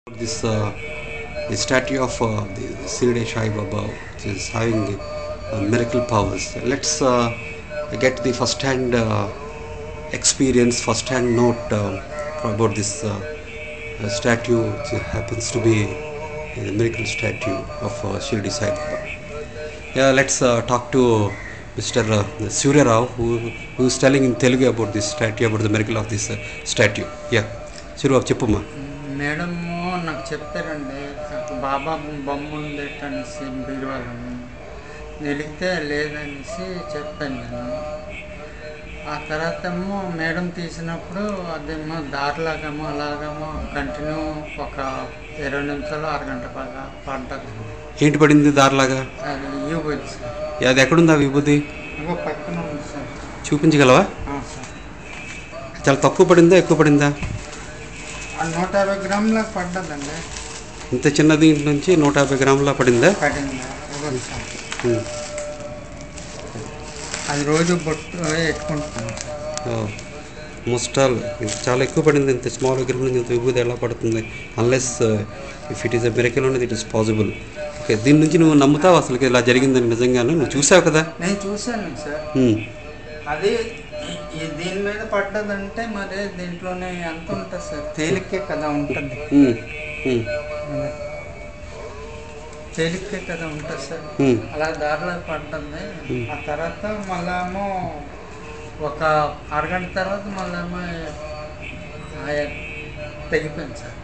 This the statue of the Shirdi Sai Baba, which is having miracle powers. Let's get the first-hand experience, first-hand note about this statue, which happens to be the miracle statue of Shirdi Sai Baba. Yeah, let's talk to Mr. Surya Rao, who is telling in Telugu about this statue, about the miracle of this statue. Yeah, Surya Rao, cheppumma. Madam నాకు చెప్పారండి బాబా బొమ్మ ఉండేటనేసి బీరువాలని వెలిగితే లేదనేసి చెప్పాను నేను. ఆ తర్వాత ఏమో madam తీసినప్పుడు అదేమో దారిలాగేమో అలాగేమో కంటిన్యూ ఒక 20 నిమిషాలు అరగంట పడ్డది. ఏంటి పడింది దారిలాగా? అది విభూది సార్. అది ఎక్కడుంది ఆ విభూది? ఇంకో పక్కన ఉంది సార్. చూపించగలవా? సార్. చాలా తక్కువ పడిందా, ఎక్కువ పడిందా? 150 గ్రాముల పడ్డదండి. ఇంత చిన్న దీంట్ నుంచి 150 గ్రాముల పడిందా? అది రోజు బొట్టు పెట్టుకుంటాను. ముస్టాల్ చాలా ఎక్కువ పడింది. ఇంత స్మాల్ విగ్రహం నుంచి ఇంత విభూది ఎలా పడుతుంది? Unless if it is a miracle అనేది ఇట్ ఈస్ పాసిబుల్. ఓకే, దీని నుంచి నువ్వు నమ్ముతావు అసలు ఇలా జరిగిందని? నిజంగానే నువ్వు చూసావు కదా? నేను చూశాను సార్. అది దీని మీద పడ్డదంటే మరి దీంట్లోనే ఎంత ఉంటుంది సార్? తేలికే కదా ఉంటుంది. తేలికే కదా ఉంటుంది సార్. అలా దారిలో పడ్డది. ఆ తర్వాత మళ్ళేమో ఒక అరగంట తర్వాత మళ్ళేమో తెగిపోయింది సార్.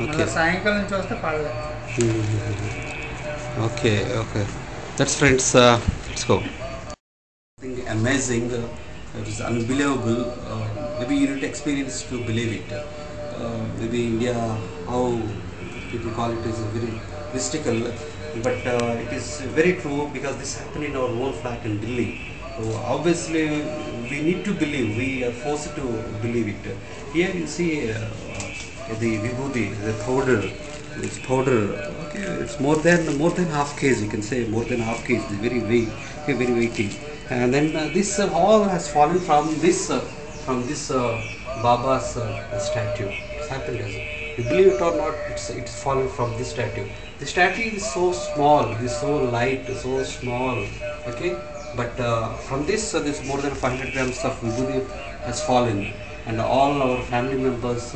మళ్ళీ సాయంకాలం చూస్తే పడలేదు. Okay okay, that's friends, let's go. Amazing, it is unbelievable. Maybe you need to experience to believe it. Maybe India, how people call it, is very mystical, but it is very true because this happened in our own flat in Delhi. So obviously we need to believe, we are forced to believe it. Here you see the vibhuti, the powder. This powder, okay, it's more than half kg. You can say more than half kg. It's very weighty. And then this all has fallen from this Baba's statue. It's happened, as you believe it or not, it's fallen from this statue. The statue is so small, it is so light, so small. Okay, but from this there's more than 500 grams of vibhuti has fallen, and all our family members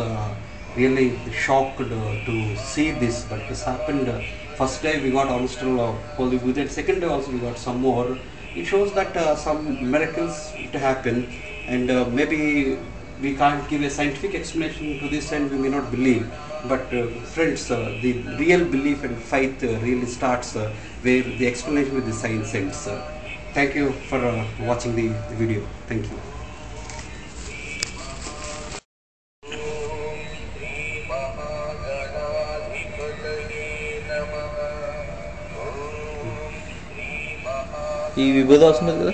really shocked to see this. But this happened. First day we got almost whole vibhuti, and second day also we got some more. It shows that some miracles to happen, and maybe we can't give a scientific explanation to this and we may not believe. But friends, the real belief and faith really starts where the explanation with the science ends. Thank you for watching the video. Thank you. ఈ విభూది వస్తుంది కదా.